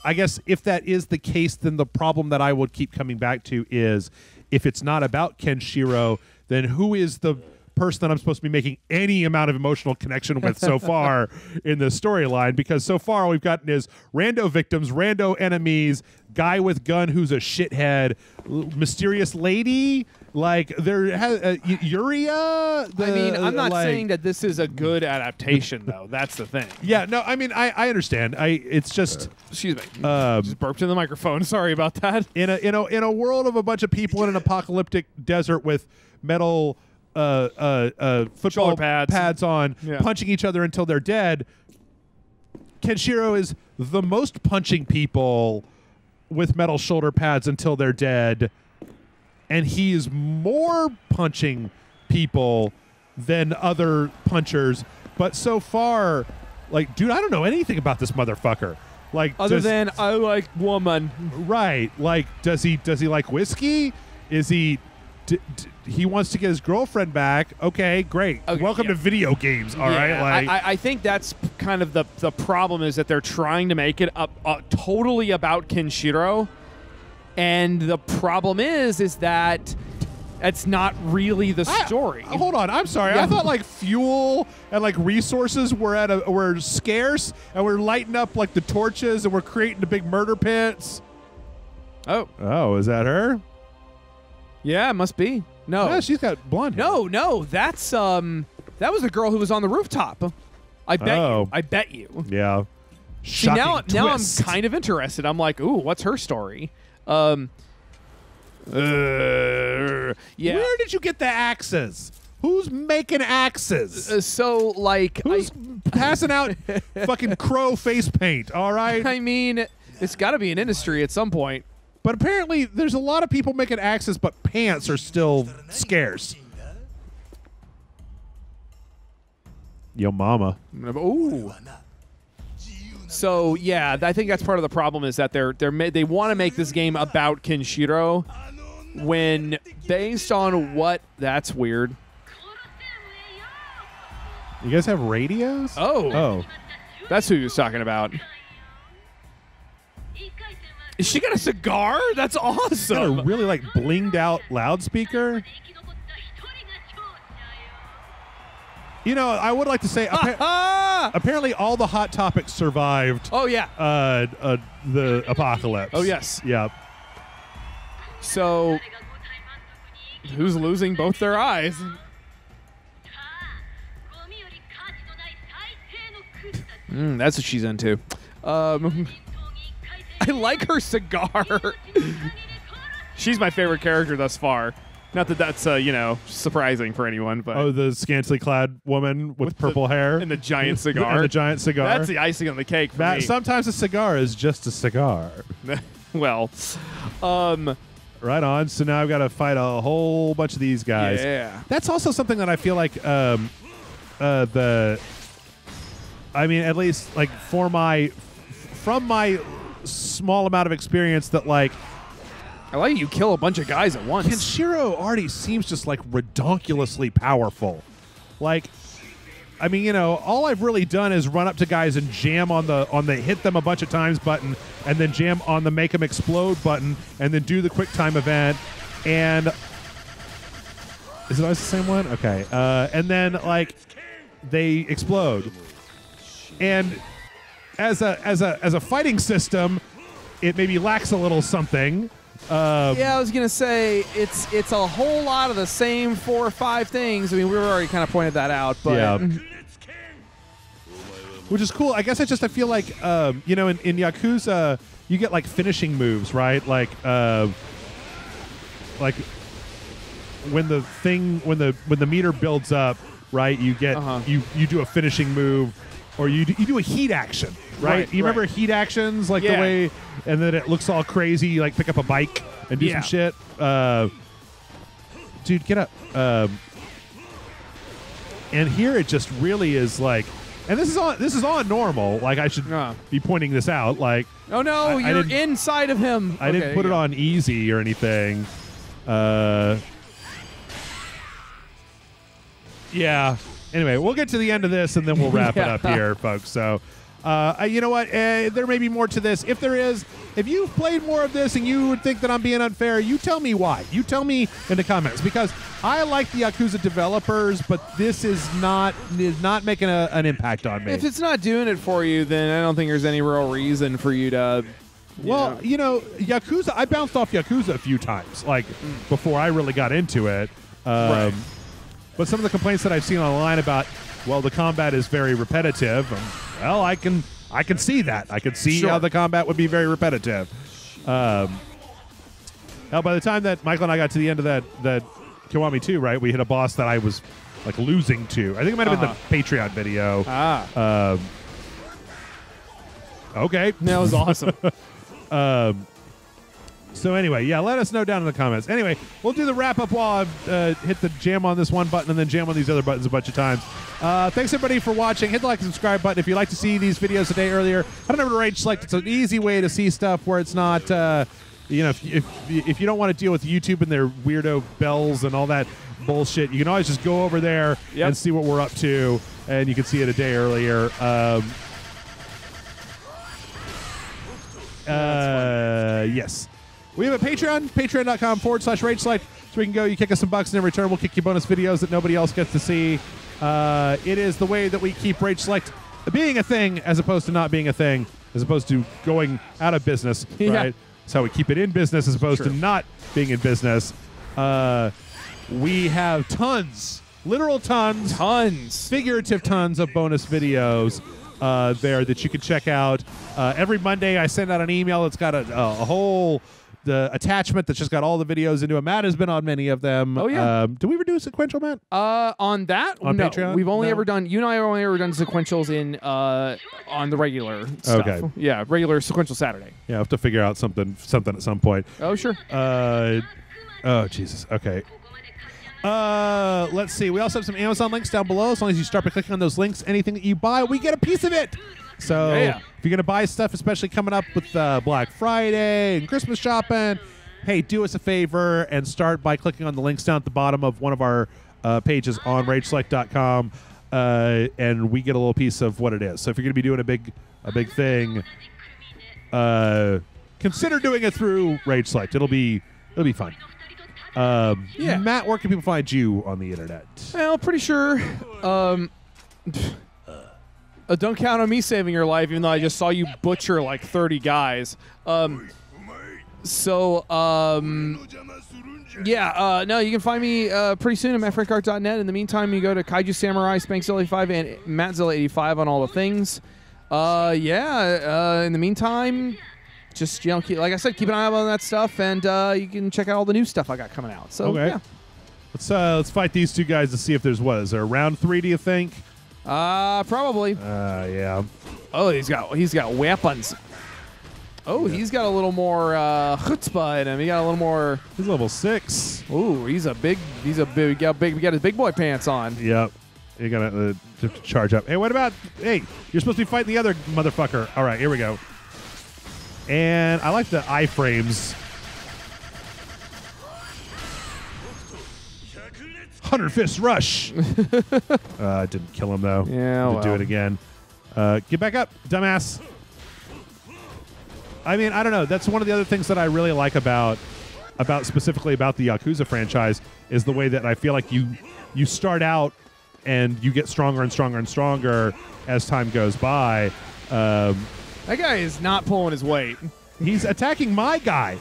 I guess if that is the case, then the problem that I would keep coming back to is if it's not about Kenshiro, then who is the person that I'm supposed to be making any amount of emotional connection with so far in the storyline? Because so far all we've gotten is rando victims, rando enemies, guy with gun who's a shithead, mysterious lady. Like there has Yuria. I mean, I'm not saying that this is a good adaptation, though. That's the thing. Yeah, no, I mean, I understand. It's just excuse me, just burped in the microphone. Sorry about that. In a world of a bunch of people in an apocalyptic desert with metal football pads on, punching each other until they're dead. Kenshiro is the most punching people with metal shoulder pads until they're dead. And he is more punching people than other punchers. But so far, like, dude, I don't know anything about this motherfucker. Like, other than I like woman. Right. Like, does he like whiskey? Is he he wants to get his girlfriend back? Okay, great. Okay, welcome to video games. All right. Like, I think that's kind of the problem is that they're trying to make it totally about Kenshiro. And the problem is that it's not really the story. Hold on, I'm sorry. I thought like fuel and like resources were scarce, and we're lighting up like the torches, and we're creating the big murder pits. Oh, is that her? Yeah, it must be. No, yeah, she's got blonde hair. No, that's that was the girl who was on the rooftop. I bet you. Yeah. See, now I'm kind of interested. I'm like, ooh, what's her story? Yeah. Where did you get the axes? Who's making axes? So, like, who's passing out fucking crow face paint? All right. I mean, it's got to be an industry at some point. But apparently, there's a lot of people making axes, but pants are still scarce. Yo, mama. Ooh. So yeah, I think that's part of the problem is that they want to make this game about Kenshiro, when based on what that's weird. You guys have radios? Oh, that's who he was talking about. Is she got a cigar? That's awesome. She's got a really like blinged out loudspeaker. You know, I would like to say apparently all the Hot Topics survived. Oh yeah. The apocalypse. Oh yes. Yep. So, who's losing both their eyes? That's what she's into. I like her cigar. She's my favorite character thus far. Not that that's surprising for anyone, but the scantily clad woman with purple hair and the giant cigar. And the giant cigar. That's the icing on the cake for me. Sometimes a cigar is just a cigar. Well, right on. So now I've got to fight a whole bunch of these guys. Yeah. That's also something that I feel like I mean, at least like from my small amount of experience that like I like you kill a bunch of guys at once. Kenshiro already seems just like redonkulously powerful. Like, I mean, all I've really done is run up to guys and jam on the hit them a bunch of times button, and then jam on the make them explode button, and then do the quick time event. And is it always the same one? Okay. And then like they explode. And as a fighting system, it maybe lacks a little something. Yeah, I was gonna say it's a whole lot of the same 4 or 5 things. I mean, we were already kind of pointed that out, but yeah. Which is cool. I guess I feel like in Yakuza you get like finishing moves, right? Like when the meter builds up, right? You get you do a finishing move, or you do a heat action. Right? You remember heat actions, like the way, and then it looks all crazy. You like pick up a bike and do some shit. Dude, get up. And here it just really is like, and this is on normal. Like I should be pointing this out. Like, oh no, you're inside of him. I didn't put it on easy or anything. Yeah. Anyway, we'll get to the end of this and then we'll wrap it up here, folks. So, you know what? There may be more to this. If there is, if you've played more of this and you would think that I'm being unfair, you tell me why. You tell me in the comments, because I like the Yakuza developers, but this is not making an impact on me. If it's not doing it for you, then I don't think there's any real reason for you to. You know, Yakuza, I bounced off Yakuza a few times, like before I really got into it. Right. But some of the complaints that I've seen online about, well, the combat is very repetitive. Well, I can see that. I can see how the combat would be very repetitive. Hell, by the time that Michael and I got to the end of that Kiwami 2, right, we hit a boss that I was like losing to. I think it might have been the Patreon video. Okay. That was awesome. So anyway, yeah, let us know down in the comments. Anyway, we'll do the wrap-up while I hit the jam on this one button and then jam on these other buttons a bunch of times. Thanks, everybody, for watching. Hit the like and subscribe button if you'd like to see these videos a day earlier. Head on over to Rage Select. It's an easy way to see stuff where it's not, you know, if you don't want to deal with YouTube and their weirdo bells and all that bullshit, you can always just go over there and see what we're up to, and you can see it a day earlier. Yes. We have a Patreon, patreon.com/Rage Select. So we can go, you kick us some bucks, and in return, we'll kick you bonus videos that nobody else gets to see. It is the way that we keep Rage Select being a thing as opposed to not being a thing, as opposed to going out of business, right? That's how we keep it in business as opposed to not being in business. We have tons, literal tons, figurative tons of bonus videos there that you can check out. Every Monday, I send out an email that's got a whole attachment that's just got all the videos into it. Matt has been on many of them. Oh, yeah. Did we ever do a sequential, Matt? On that? On no. Patreon? We've only ever done, you and I have only ever done sequentials in on the regular stuff. Okay. Yeah, regular sequential Saturday. Yeah, I have to figure out something at some point. Oh, sure. Oh, Jesus. Okay. Let's see. We also have some Amazon links down below. As long as you start by clicking on those links, anything that you buy, we get a piece of it. So if you're going to buy stuff, especially coming up with Black Friday and Christmas shopping, hey, do us a favor and start by clicking on the links down at the bottom of one of our pages on RageSelect.com, and we get a little piece of what it is. So if you're going to be doing a big thing, consider doing it through Rage Select. It'll be fun. Matt, where can people find you on the internet? Well, pretty sure. Don't count on me saving your life, even though I just saw you butcher like 30 guys. No, you can find me pretty soon at mattfrankart.net. In the meantime, you go to Kaiju Samurai, Spankzilla85, and Mattzilla85 on all the things. In the meantime, just, you know, like I said, keep an eye on that stuff, and you can check out all the new stuff I got coming out. So, let's fight these two guys to see if there's is there a round 3, do you think? Probably. Yeah. Oh, he's got weapons. Oh, he's got a little more chutzpah in him. He got a little more. He's level 6. Ooh, we got his big boy pants on. Yep. You gotta charge up. Hey, what about? Hey, you're supposed to be fighting the other motherfucker. All right, here we go. And I like the iframes. 100 Fist Rush. Didn't kill him, though. Yeah, do it again. Get back up, dumbass. I mean, I don't know. That's one of the other things that I really like about specifically about the Yakuza franchise is the way that I feel like you start out and you get stronger and stronger and stronger as time goes by. That guy is not pulling his weight. He's attacking my guy.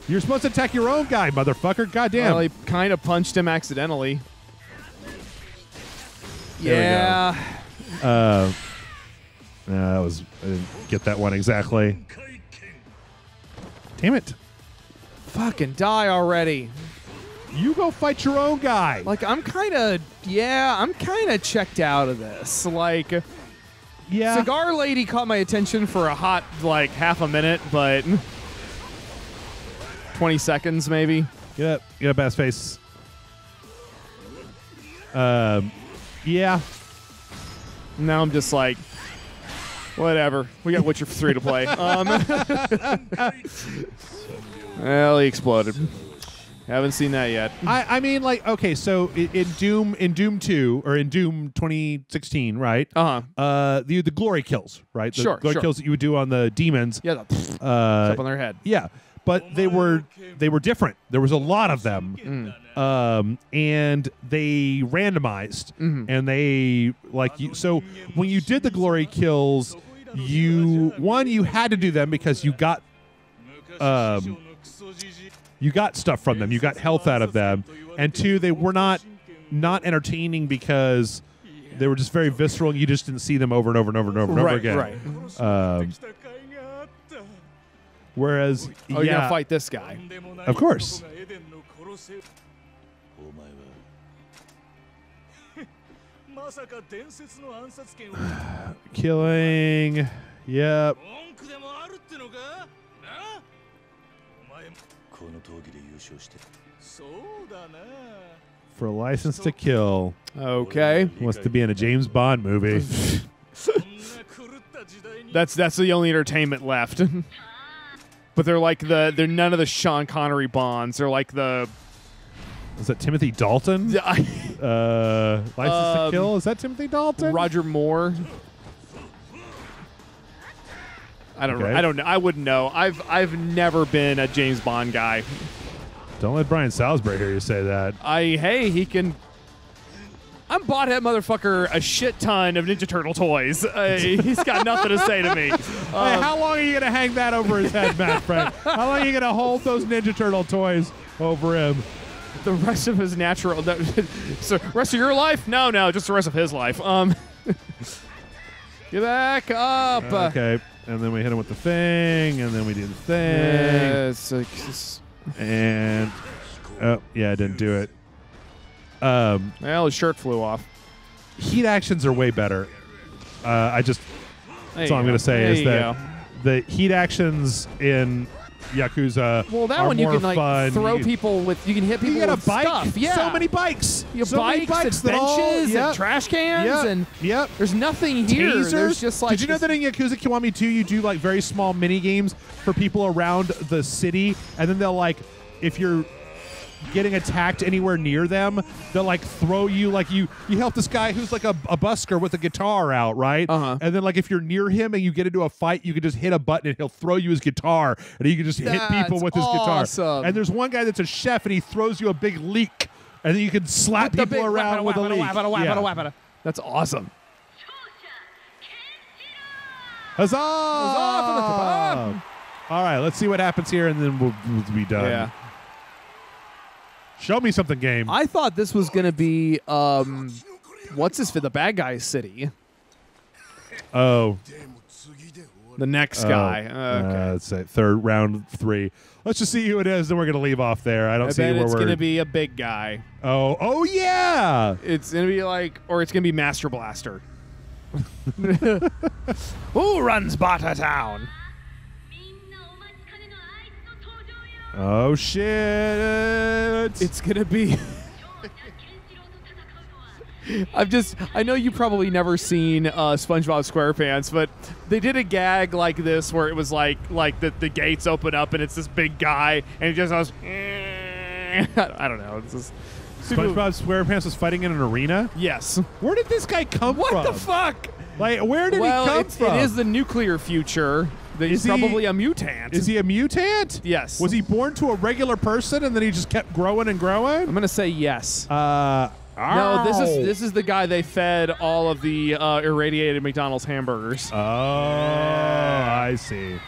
You're supposed to attack your own guy, motherfucker. Goddamn. Well, he kind of punched him accidentally. There we go. I didn't get that one exactly. Damn it. Fucking die already. You go fight your own guy. Like, I'm kind of checked out of this. Like, Cigar Lady caught my attention for a hot, like, half a minute, but 20 seconds maybe. Get up, ass face. Yeah. Now I'm just like, whatever. We got Witcher 3 to play. Well, he exploded. Haven't seen that yet. I mean, like, okay, so in Doom 2 or in Doom 2016, right? The glory kills, right? The glory kills that you would do on the demons. Yeah, up on their head. Yeah, but they were different. There was a lot of them, and they randomized, and they So when you did the glory kills, you had to do them because you got stuff from them. You got health out of them. And 2, they were not entertaining because they were just very visceral and you just didn't see them over and over and over and over and over again. Right. Whereas, you're going to fight this guy. Of course. Killing. Yep. For a license to kill. Okay. Wants to be in a James Bond movie. That's the only entertainment left. But they're none of the Sean Connery Bonds. They're like the... Is that Timothy Dalton? License to Kill? Is that Timothy Dalton? Roger Moore. I don't know. I don't know. I wouldn't know. I've never been a James Bond guy. Don't let Brian Salisbury hear you say that. He can. I bought that motherfucker a shit ton of Ninja Turtle toys. He's got nothing to say to me. Hey, how long are you going to hang that over his head, Matt Frank? How long are you going to hold those Ninja Turtle toys over him? The rest of his natural... So, rest of your life? No, just the rest of his life. Get back up. Okay. And then we hit him with the thing, and then we do the thing. And... Oh, yeah, I didn't do it. Well, his shirt flew off. Heat actions are way better. That's all I'm going to say is that the heat actions in Yakuza that are one you more can fun. throw people with. You can hit people with bike. stuff. Yeah, so many bikes. You have so bikes, many bikes and benches, and trash cans, and there's nothing here. Tasers. There's just Did you know that in Yakuza Kiwami 2 you do like very small mini games for people around the city, and then they'll if you're getting attacked anywhere near them, they'll throw you you help this guy who's like a busker with a guitar out, right? And then if you're near him and you get into a fight, you can just hit a button and he'll throw you his guitar, and you can just hit people with his guitar. And there's one guy that's a chef and he throws you a big leek, and then you can slap people around with a leek. That's awesome. Huzzah! All right, let's see what happens here, and then we'll be done. Yeah. Show me something, game. I thought this was going to be, what's this for the bad guy's city? Oh. The next guy. Okay. Let's say round 3. Let's just see who it is, then we're going to leave off there. I don't see where it's going to be a big guy. Oh yeah! It's going to be or it's going to be Master Blaster. Who runs Bata Town? Oh shit! It's gonna be. I know you probably never seen SpongeBob SquarePants, but they did a gag like this where it was like the gates open up and it's this big guy and he just goes. I don't know. It's just SpongeBob SquarePants was fighting in an arena. Yes. Where did this guy come from? What the fuck? Where did he come from? It is the nuclear future. He's probably a mutant. Is he a mutant? Yes. Was he born to a regular person and then he just kept growing and growing? I'm gonna say yes. No, this is the guy they fed all of the irradiated McDonald's hamburgers. Oh, I see.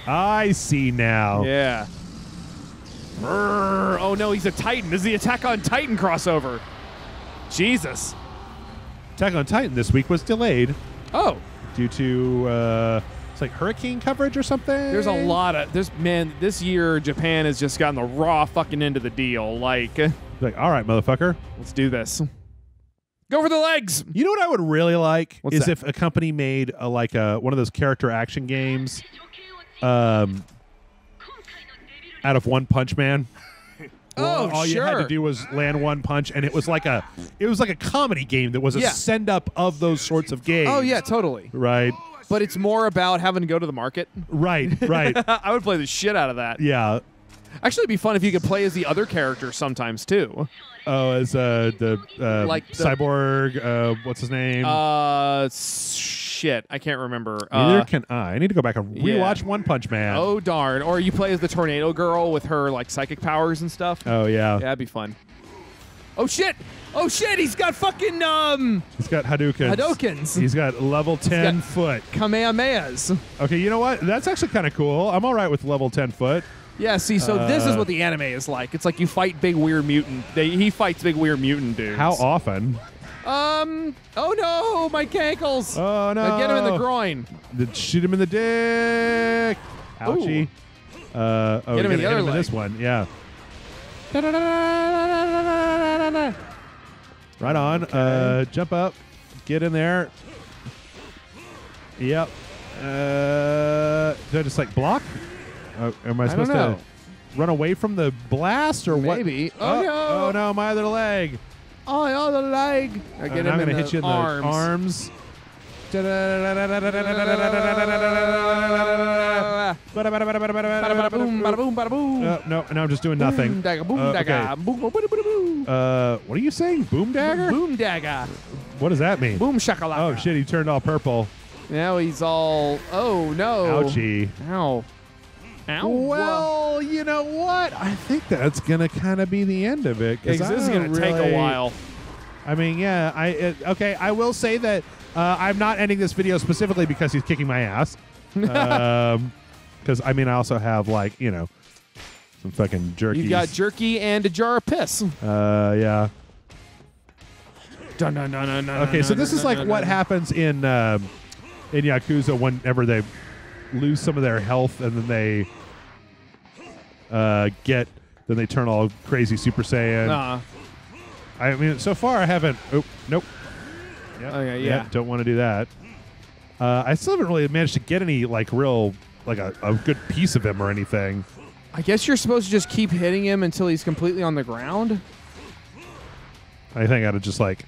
I see now. Yeah. Oh no, he's a Titan. This is the Attack on Titan crossover. Jesus. Attack on Titan this week was delayed. Oh. Due to it's like hurricane coverage or something. There's a lot of this year Japan has just gotten the raw fucking end of the deal. All right, motherfucker. Let's do this. Go for the legs. You know what I would really like What's is that? if a company made one of those character action games out of One Punch Man. Oh, all you had to do was land one punch, and it was like a comedy game that was a send up of those sorts of games. Oh yeah, totally. Right. But it's more about having to go to the market. Right. I would play the shit out of that. Yeah. Actually, it'd be fun if you could play as the other character sometimes too. Oh, as the Like the- cyborg. What's his name? Shit, I can't remember. Neither can I. I need to go back and rewatch yeah. One Punch Man. Oh darn! Or you play as the tornado girl with her like psychic powers and stuff. Oh yeah. Yeah, that'd be fun. Oh shit! Oh shit! He's got fucking He's got Hadoukens. Hadoukens. He's got level 10 foot. Kamehamehas. Okay, you know what? That's actually kind of cool. I'm all right with level 10 foot. Yeah, see, so this is what the anime is like. It's like you fight big weird mutant. He fights big weird mutant dudes. How often? Oh no, my cankles. Oh no! Get him in the groin. Shoot him in the dick. Ouchie. Oh, Get him in the other hit him leg. in this one. Yeah. Right on. Okay. Jump up. Get in there. Yep. Do I just like block? Am I supposed to run away from the blast or what? Maybe. Oh no! Oh no! My other leg. Oh, the other leg. I get him I'm in gonna the hit you in arms. the arms. Bada boom, bada boom, bada boom. No, I'm just doing nothing. Boom dagger, boom dagger. Okay. Boom, boom, boom, boom, boom. What are you saying? Boom dagger? Boom dagger. What does that mean? Boom shakalaka. Oh shit! He turned all purple. Now he's all. Oh no. Ouchie. Ow. Ow. Well, you know what? I think that's gonna kind of be the end of it. This is gonna take a while. I mean, yeah. Okay. I will say that I'm not ending this video specifically because he's kicking my ass. Because I mean, I also have like some fucking jerky. You've got jerky and a jar of piss. Yeah. Dun, dun, dun, dun, dun, Okay, so dun, this dun, is like dun, what dun. happens in Yakuza whenever they lose some of their health and then they then they turn all crazy Super Saiyan. I mean, so far I haven't. Oh, nope. Yep. Okay, yeah. Don't want to do that. I still haven't really managed to get any like real like a good piece of him or anything. I guess you're supposed to just keep hitting him until he's completely on the ground. I think I got to just like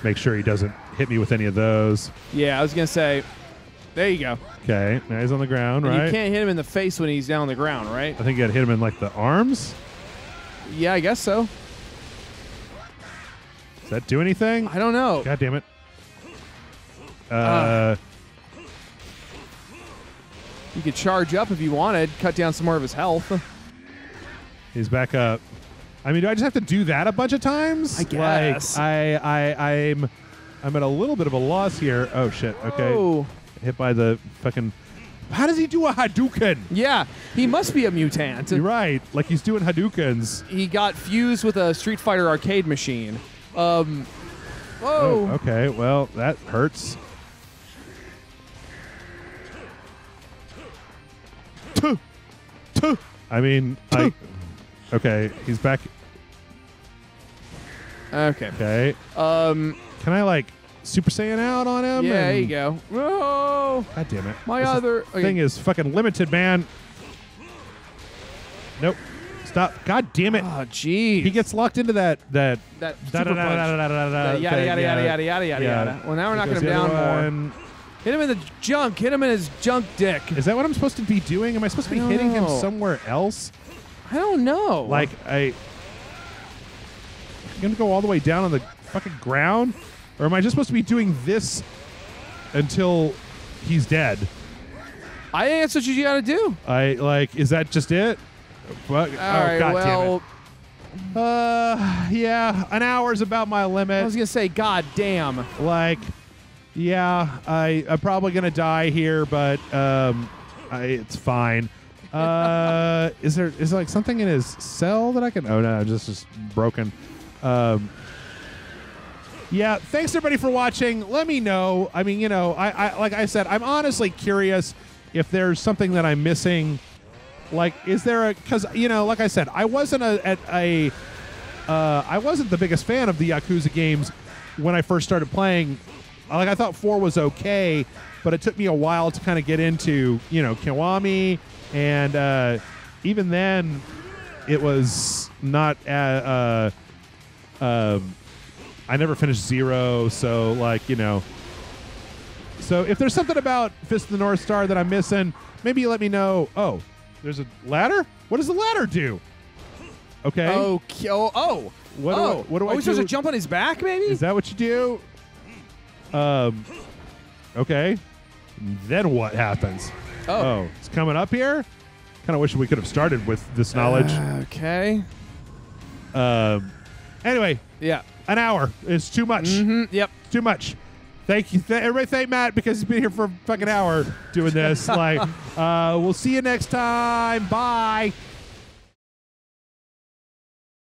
make sure he doesn't hit me with any of those. Yeah, I was gonna say. There you go. Okay, now he's on the ground, And right? you can't hit him in the face when he's down on the ground, right? I think you got to hit him in like the arms. Yeah, I guess so. Does that do anything? I don't know. God damn it. You could charge up if you wanted, cut down some more of his health. He's back up. I mean, do I just have to do that a bunch of times? I guess. Like, I'm at a little bit of a loss here. Oh shit. Okay. Oh. Hit by the fucking. How does he do a Hadouken? Yeah, he must be a mutant. You're right. Like he's doing Hadoukens. He got fused with a Street Fighter arcade machine. Whoa. Oh, okay. Well, that hurts. I mean, okay, he's back. Okay. Okay. Can I like Super Saiyan out on him? Yeah, there and- you go. Oh, God damn it. my This other thing is fucking limited, man. Nope. Stop. God damn it. Oh, geez. He gets locked into that that super punch. yada Yada yada yada yada yada yada yada. Well, now we're knocking him down more. Hit him in the junk. Hit him in his junk dick. Is that what I'm supposed to be doing? Am I supposed to be I hitting don't him know. somewhere else? I don't know. Like I'm gonna go all the way down on the fucking ground, or am I just supposed to be doing this until he's dead? I think that's what you gotta do. Is that just it? Fuck. All right. God Well, damn it. Yeah, an hour's about my I limit. was gonna say, God damn. Like, yeah, I'm probably gonna die here, but it's fine. Is there like something in his cell that I can? Oh no, just broken. Yeah, thanks everybody for watching. Let me know. I mean, I like I said, I'm honestly curious if there's something that I'm missing. Like, is there because like I said, I wasn't I wasn't the biggest fan of the Yakuza games when I first started playing. Like, I thought 4 was okay, but it took me a while to kind of get into Kiwami, and even then, it was not. I never finished 0, so So if there's something about Fist of the North Star that I'm missing, maybe you let me know. Oh, There's a ladder? What does the ladder do? Okay. Okay. Oh. What do I Are we supposed to do? jump on his back, maybe? Is that what you do? Okay. Then what happens? Oh. It's coming up here? Kind of wish we could have started with this knowledge. Okay. Anyway, Yeah. an hour is too much. Yep. Too much. Thank you. Everybody thank Matt because he's been here for a fucking hour doing this. We'll see you next time. Bye.